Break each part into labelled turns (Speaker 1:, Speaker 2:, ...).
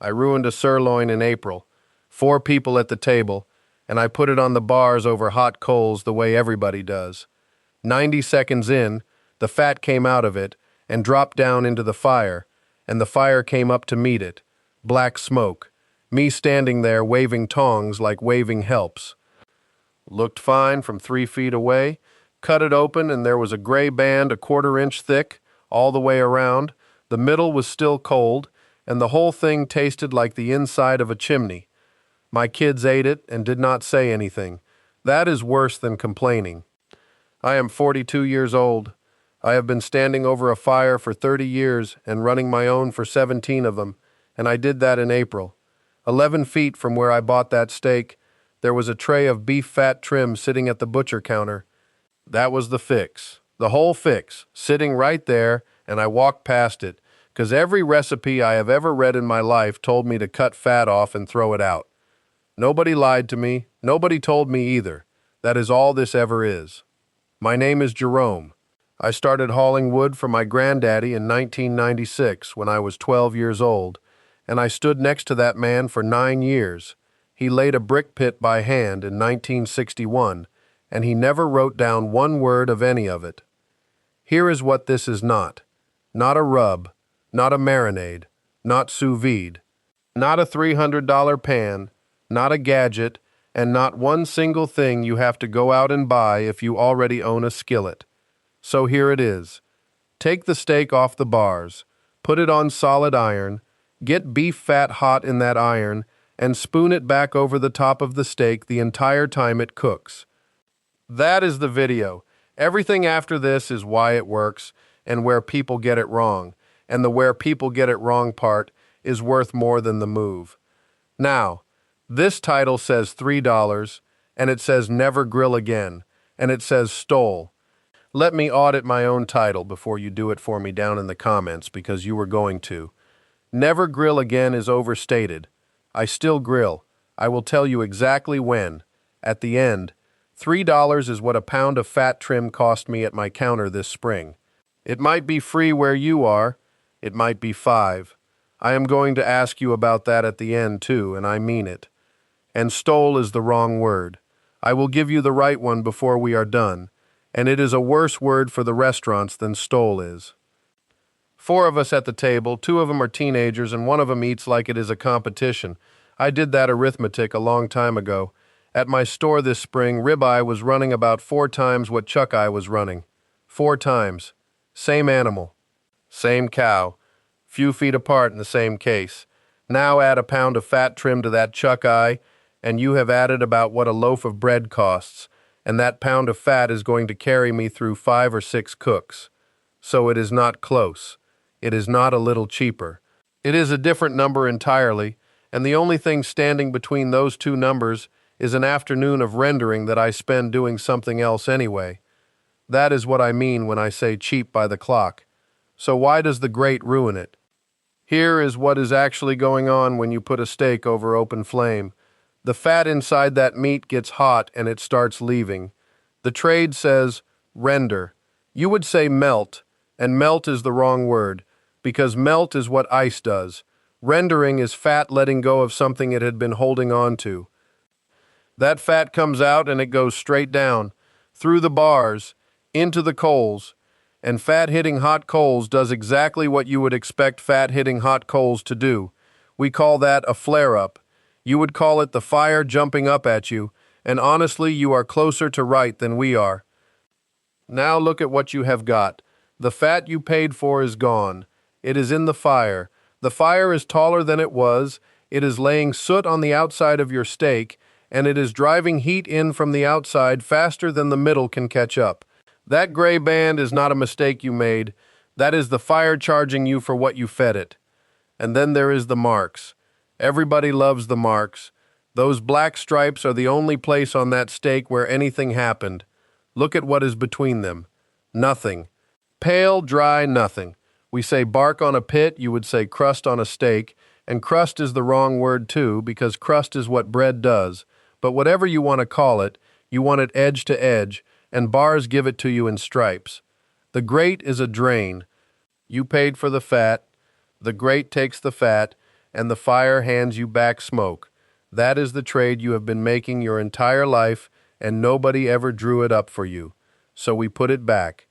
Speaker 1: I ruined a sirloin in April. 4 people at the table, and I put it on the bars over hot coals the way everybody does. 90 seconds in, the fat came out of it and dropped down into the fire, and the fire came up to meet it. Black smoke. Me standing there waving tongs like waving helps. Looked fine from 3 feet away. Cut it open, and there was a gray band a 1/4 inch thick all the way around. The middle was still cold, and the whole thing tasted like the inside of a chimney. My kids ate it and did not say anything. That is worse than complaining. I am 42 years old. I have been standing over a fire for 30 years and running my own for 17 of them, and I did that in April. 11 feet from where I bought that steak, there was a tray of beef fat trim sitting at the butcher counter. That was the fix, the whole fix, sitting right there, and I walked past it, 'cause every recipe I have ever read in my life told me to cut fat off and throw it out. Nobody lied to me. Nobody told me either. That is all this ever is. My name is Jerome. I started hauling wood for my granddaddy in 1996 when I was 12 years old, and I stood next to that man for 9 years. He laid a brick pit by hand in 1961, and he never wrote down one word of any of it. Here is what this is not. Not a rub, not a marinade, not sous vide, not a $300 pan, not a gadget, and not one single thing you have to go out and buy if you already own a skillet. So here it is. Take the steak off the bars, put it on solid iron, get beef fat hot in that iron, and spoon it back over the top of the steak the entire time it cooks. That is the video. Everything after this is why it works and where people get it wrong, and the where people get it wrong part is worth more than the move. Now, this title says $3, and it says Never Grill Again, and it says Stole. Let me audit my own title before you do it for me down in the comments, because you were going to. Never Grill Again is overstated. I still grill. I will tell you exactly when. At the end, $3 is what a pound of fat trim cost me at my counter this spring. It might be free where you are. It might be $5. I am going to ask you about that at the end too, and I mean it. And stole is the wrong word. I will give you the right one before we are done, and it is a worse word for the restaurants than stole is. 4 of us at the table, 2 of them are teenagers, and 1 of them eats like it is a competition. I did that arithmetic a long time ago. At my store this spring, ribeye was running about 4 times what chuck eye was running. 4 times. Same animal. Same cow. Few feet apart in the same case. Now add a pound of fat trim to that chuck eye, and you have added about what a loaf of bread costs, and that pound of fat is going to carry me through 5 or 6 cooks. So it is not close. It is not a little cheaper. It is a different number entirely, and the only thing standing between those 2 numbers is an afternoon of rendering that I spend doing something else anyway. That is what I mean when I say cheap by the clock. So why does the grate ruin it? Here is what is actually going on when you put a steak over open flame. The fat inside that meat gets hot and it starts leaving. The trade says render. You would say melt, and melt is the wrong word, because melt is what ice does. Rendering is fat letting go of something it had been holding on to. That fat comes out and it goes straight down, through the bars, into the coals, and fat hitting hot coals does exactly what you would expect fat hitting hot coals to do. We call that a flare-up. You would call it the fire jumping up at you, and honestly, you are closer to right than we are. Now look at what you have got. The fat you paid for is gone. It is in the fire. The fire is taller than it was. It is laying soot on the outside of your steak, and it is driving heat in from the outside faster than the middle can catch up. That gray band is not a mistake you made. That is the fire charging you for what you fed it. And then there is the marks. Everybody loves the marks. Those black stripes are the only place on that steak where anything happened. Look at what is between them. Nothing. Pale, dry nothing. We say bark on a pit, you would say crust on a steak, and crust is the wrong word too, because crust is what bread does. But whatever you want to call it, you want it edge to edge, and bars give it to you in stripes. The grate is a drain. You paid for the fat. The grate takes the fat, and the fire hands you back smoke. That is the trade you have been making your entire life, and nobody ever drew it up for you. So we put it back.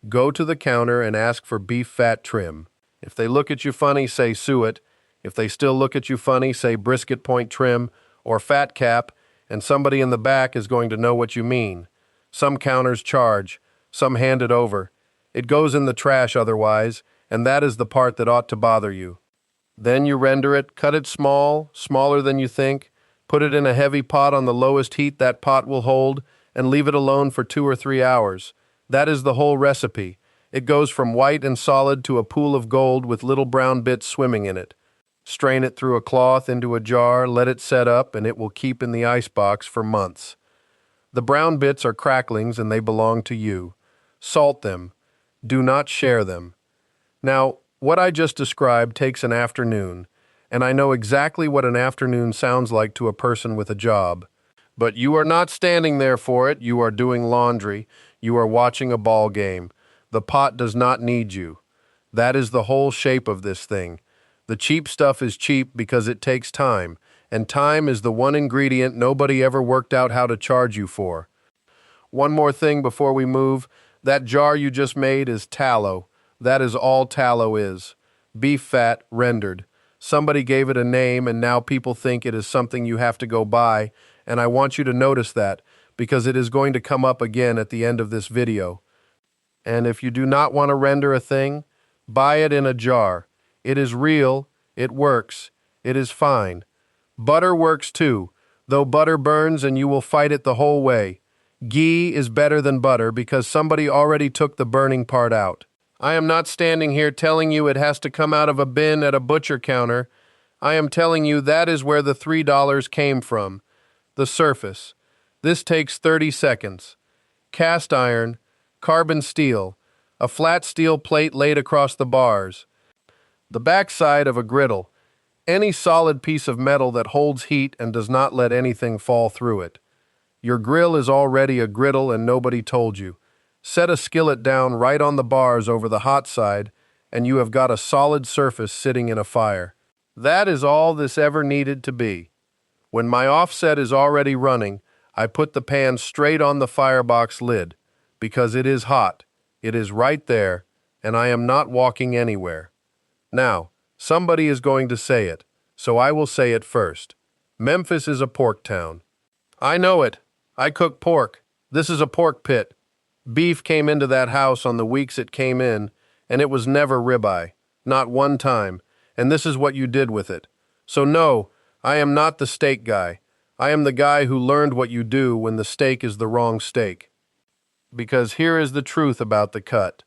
Speaker 1: Go to the counter and ask for beef fat trim. If they look at you funny, say suet. If they still look at you funny, say brisket point trim or fat cap, and somebody in the back is going to know what you mean. Some counters charge, some hand it over. It goes in the trash otherwise, and that is the part that ought to bother you. Then you render it, cut it small, smaller than you think, put it in a heavy pot on the lowest heat that pot will hold, and leave it alone for 2 or 3 hours. That is the whole recipe. It goes from white and solid to a pool of gold with little brown bits swimming in it. Strain it through a cloth into a jar, let it set up, and it will keep in the icebox for months. The brown bits are cracklings and they belong to you. Salt them. Do not share them. Now, what I just described takes an afternoon, and I know exactly what an afternoon sounds like to a person with a job. But you are not standing there for it. You are doing laundry. You are watching a ball game. The pot does not need you. That is the whole shape of this thing. The cheap stuff is cheap because it takes time, and time is the one ingredient nobody ever worked out how to charge you for. One more thing before we move. That jar you just made is tallow. That is all tallow is. Beef fat, rendered. Somebody gave it a name, and now people think it is something you have to go buy, and I want you to notice that, because it is going to come up again at the end of this video. And if you do not want to render a thing, buy it in a jar. It is real, it works, it is fine. Butter works too, though butter burns and you will fight it the whole way. Ghee is better than butter because somebody already took the burning part out. I am not standing here telling you it has to come out of a bin at a butcher counter. I am telling you that is where the $3 came from. The surface. This takes 30 seconds. Cast iron, carbon steel, a flat steel plate laid across the bars. The backside of a griddle. Any solid piece of metal that holds heat and does not let anything fall through it. Your grill is already a griddle and nobody told you. Set a skillet down right on the bars over the hot side, and you have got a solid surface sitting in a fire. That is all this ever needed to be. When my offset is already running, I put the pan straight on the firebox lid, because it is hot. It is right there, and I am not walking anywhere. Now, somebody is going to say it, so I will say it first. Memphis is a pork town. I know it. I cook pork. This is a pork pit. Beef came into that house on the weeks it came in, and it was never ribeye. Not one time. And this is what you did with it. So no, I am not the steak guy. I am the guy who learned what you do when the steak is the wrong steak. Because here is the truth about the cut.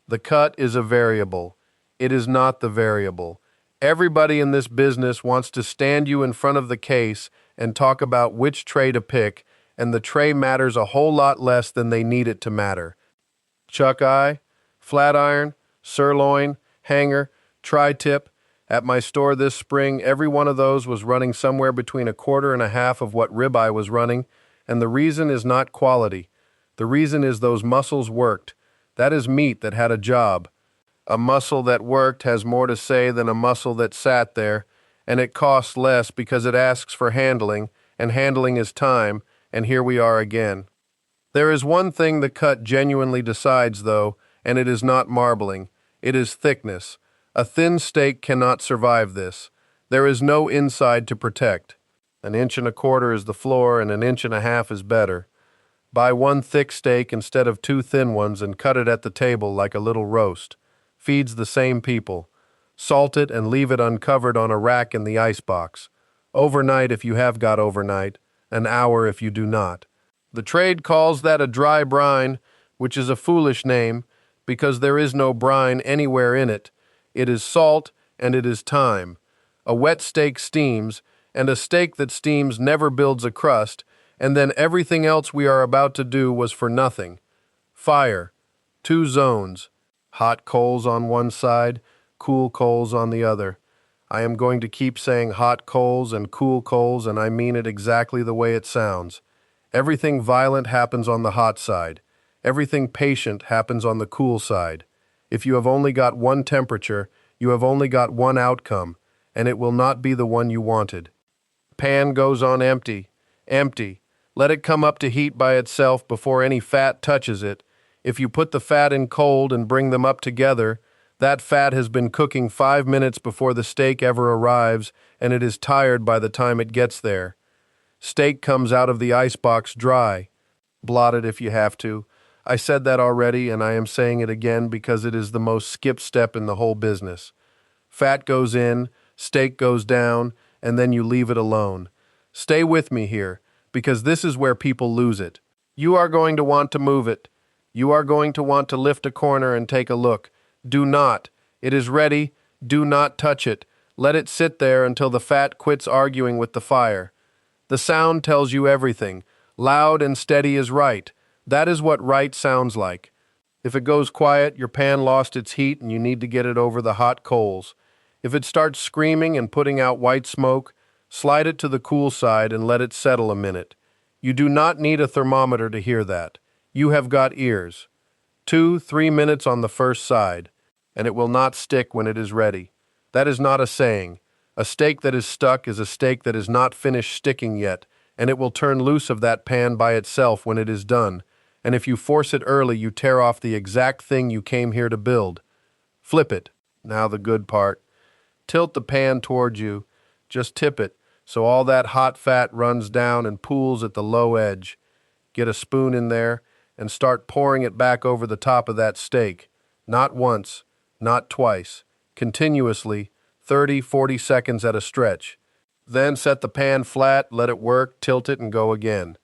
Speaker 1: The cut is a variable. It is not the variable. Everybody in this business wants to stand you in front of the case and talk about which tray to pick, and the tray matters a whole lot less than they need it to matter. Chuck eye, flat iron, sirloin, hanger, tri-tip. At my store this spring, every one of those was running somewhere between 1/4 and 1/2 of what ribeye was running, and the reason is not quality. The reason is those muscles worked. That is meat that had a job. A muscle that worked has more to say than a muscle that sat there, and it costs less because it asks for handling, and handling is time, and here we are again. There is one thing the cut genuinely decides, though, and it is not marbling. It is thickness. A thin steak cannot survive this. There is no inside to protect. 1 1/4 is the floor, and 1 1/2 is better. Buy one thick steak instead of 2 thin ones and cut it at the table like a little roast. Feeds the same people. Salt it and leave it uncovered on a rack in the icebox. Overnight if you have got overnight, an hour if you do not. The trade calls that a dry brine, which is a foolish name, because there is no brine anywhere in it. It is salt, and it is time. A wet steak steams, and a steak that steams never builds a crust, and then everything else we are about to do was for nothing. Fire. 2 zones. Hot coals on one side, cool coals on the other. I am going to keep saying hot coals and cool coals, and I mean it exactly the way it sounds. Everything violent happens on the hot side. Everything patient happens on the cool side. If you have only got one temperature, you have only got one outcome, and it will not be the one you wanted. Pan goes on empty. Empty. Let it come up to heat by itself before any fat touches it. If you put the fat in cold and bring them up together, that fat has been cooking 5 minutes before the steak ever arrives, and it is tired by the time it gets there. Steak comes out of the icebox dry. Blot it if you have to. I said that already, and I am saying it again because it is the most skipped step in the whole business. Fat goes in, steak goes down, and then you leave it alone. Stay with me here, because this is where people lose it. You are going to want to move it. You are going to want to lift a corner and take a look. Do not. It is ready. Do not touch it. Let it sit there until the fat quits arguing with the fire. The sound tells you everything. Loud and steady is right. That is what right sounds like. If it goes quiet, your pan lost its heat and you need to get it over the hot coals. If it starts screaming and putting out white smoke, slide it to the cool side and let it settle a minute. You do not need a thermometer to hear that. You have got ears. 2-3 minutes on the first side, and it will not stick when it is ready. That is not a saying. A steak that is stuck is a steak that is not finished sticking yet, and it will turn loose of that pan by itself when it is done. And if you force it early, you tear off the exact thing you came here to build. Flip it. Now the good part. Tilt the pan towards you. Just tip it, so all that hot fat runs down and pools at the low edge. Get a spoon in there and start pouring it back over the top of that steak. Not once, not twice. Continuously, 30-40 seconds at a stretch. Then set the pan flat, let it work, tilt it, and go again.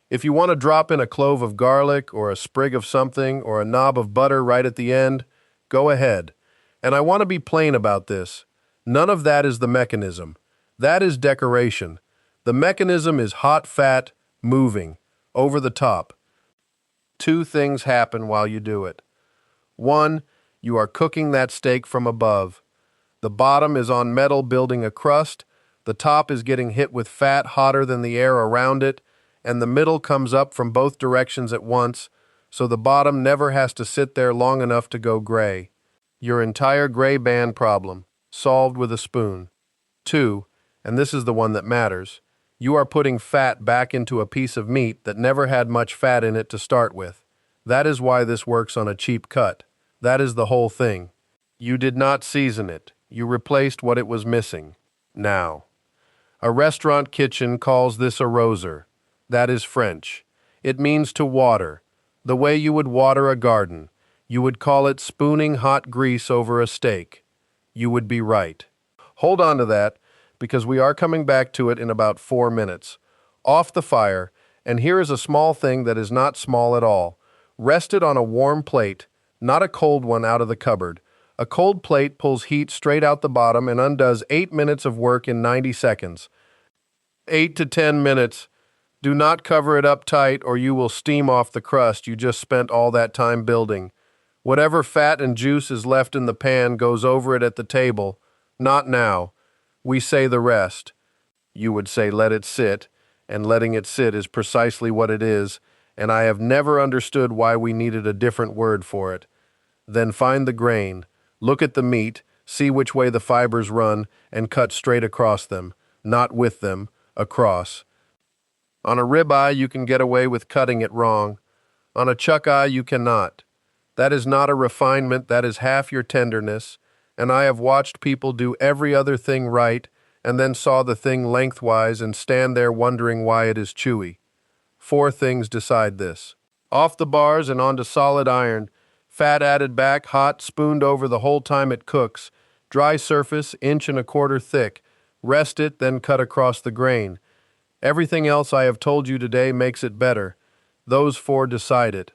Speaker 1: If you want to drop in a clove of garlic or a sprig of something or a knob of butter right at the end, go ahead. And I want to be plain about this. None of that is the mechanism. That is decoration. The mechanism is hot fat, moving, over the top. 2 things happen while you do it. 1, you are cooking that steak from above. The bottom is on metal building a crust, the top is getting hit with fat hotter than the air around it, and the middle comes up from both directions at once, so the bottom never has to sit there long enough to go gray. Your entire gray band problem, solved with a spoon. 2, and this is the one that matters, you are putting fat back into a piece of meat that never had much fat in it to start with. That is why this works on a cheap cut. That is the whole thing. You did not season it. You replaced what it was missing. Now, a restaurant kitchen calls this a roser. That is French. It means to water, the way you would water a garden. You would call it spooning hot grease over a steak. You would be right. Hold on to that, because we are coming back to it in about 4 minutes. Off the fire, and here is a small thing that is not small at all. Rest it on a warm plate, not a cold one out of the cupboard. A cold plate pulls heat straight out the bottom and undoes 8 minutes of work in 90 seconds. 8 to 10 minutes. Do not cover it up tight or you will steam off the crust you just spent all that time building. Whatever fat and juice is left in the pan goes over it at the table. Not now. We say the rest. You would say let it sit, and letting it sit is precisely what it is, and I have never understood why we needed a different word for it. Then find the grain, look at the meat, see which way the fibers run, and cut straight across them, not with them, across. On a ribeye you can get away with cutting it wrong. On a chuck eye you cannot. That is not a refinement, that is half your tenderness, and I have watched people do every other thing right and then saw the thing lengthwise and stand there wondering why it is chewy. 4 things decide this. Off the bars and onto solid iron, fat added back, hot, spooned over the whole time it cooks, dry surface, 1.25 inches thick, rest it, then cut across the grain. Everything else I have told you today makes it better. Those 4 decide it.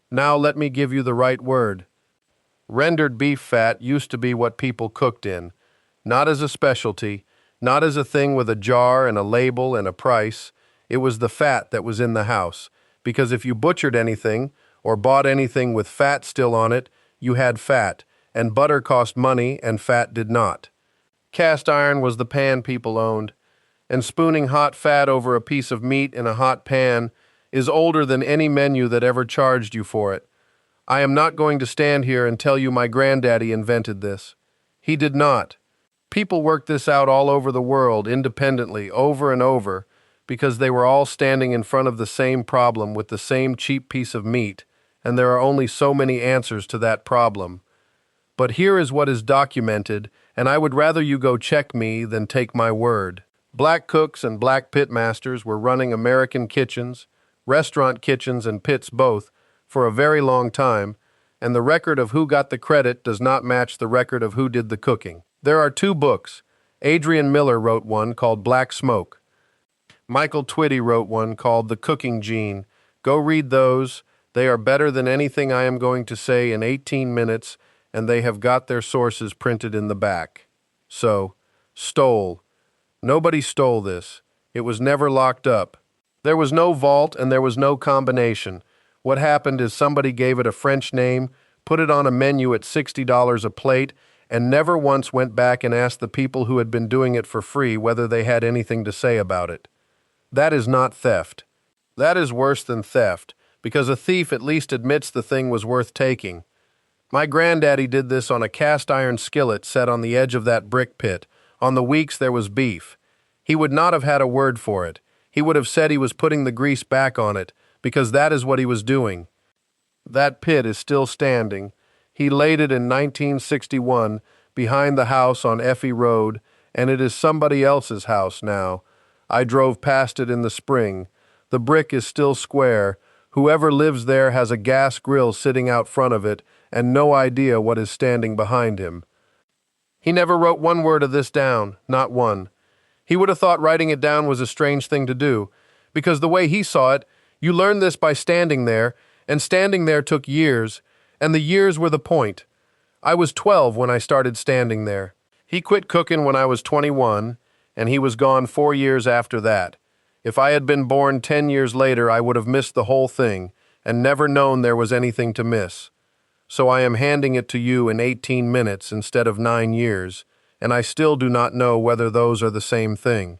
Speaker 1: Now let me give you the right word. Rendered beef fat used to be what people cooked in, not as a specialty, not as a thing with a jar and a label and a price. It was the fat that was in the house, because if you butchered anything or bought anything with fat still on it, you had fat, and butter cost money and fat did not. Cast iron was the pan people owned, and spooning hot fat over a piece of meat in a hot pan is older than any menu that ever charged you for it. I am not going to stand here and tell you my granddaddy invented this. He did not. People worked this out all over the world, independently, over and over, because they were all standing in front of the same problem with the same cheap piece of meat, and there are only so many answers to that problem. But here is what is documented, and I would rather you go check me than take my word. Black cooks and black pitmasters were running American kitchens, restaurant kitchens and pits both, for a very long time, and the record of who got the credit does not match the record of who did the cooking. There are two books. Adrian Miller wrote one called Black Smoke. Michael Twitty wrote one called The Cooking Gene. Go read those. They are better than anything I am going to say in 18 minutes, and they have got their sources printed in the back. So, stole. Nobody stole this. It was never locked up. There was no vault and there was no combination. What happened is somebody gave it a French name, put it on a menu at $60 a plate, and never once went back and asked the people who had been doing it for free whether they had anything to say about it. That is not theft. That is worse than theft, because a thief at least admits the thing was worth taking. My granddaddy did this on a cast iron skillet set on the edge of that brick pit. On the weeks there was beef. He would not have had a word for it. He would have said he was putting the grease back on it, because that is what he was doing. That pit is still standing. He laid it in 1961 behind the house on Effie Road, and it is somebody else's house now. I drove past it in the spring. The brick is still square. Whoever lives there has a gas grill sitting out front of it, and no idea what is standing behind him. He never wrote one word of this down, not one. He would have thought writing it down was a strange thing to do, because the way he saw it, you learned this by standing there, and standing there took years, and the years were the point. I was 12 when I started standing there. He quit cooking when I was 21, and he was gone 4 years after that. If I had been born 10 years later, I would have missed the whole thing, and never known there was anything to miss. So I am handing it to you in 18 minutes instead of 9 years, and I still do not know whether those are the same thing.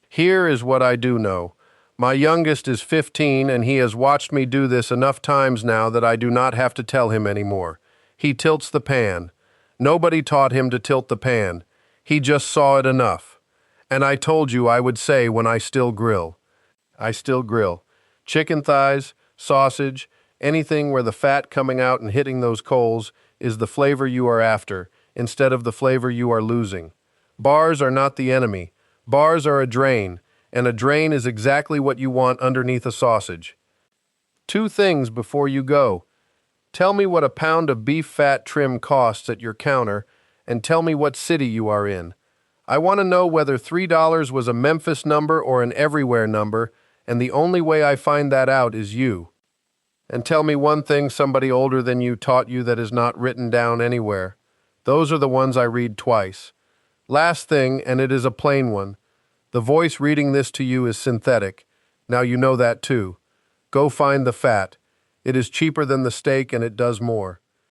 Speaker 1: Here is what I do know. My youngest is 15, and he has watched me do this enough times now that I do not have to tell him anymore. He tilts the pan. Nobody taught him to tilt the pan. He just saw it enough. And I told you I would say when I still grill. I still grill. Chicken thighs, sausage, anything where the fat coming out and hitting those coals is the flavor you are after, instead of the flavor you are losing. Bars are not the enemy. Bars are a drain, and a drain is exactly what you want underneath a sausage. 2 things before you go. Tell me what a pound of beef fat trim costs at your counter, and tell me what city you are in. I want to know whether $3 was a Memphis number or an everywhere number, and the only way I find that out is you. And tell me one thing somebody older than you taught you that is not written down anywhere. Those are the ones I read twice. Last thing, and it is a plain one. The voice reading this to you is synthetic. Now you know that too. Go find the fat. It is cheaper than the steak and it does more.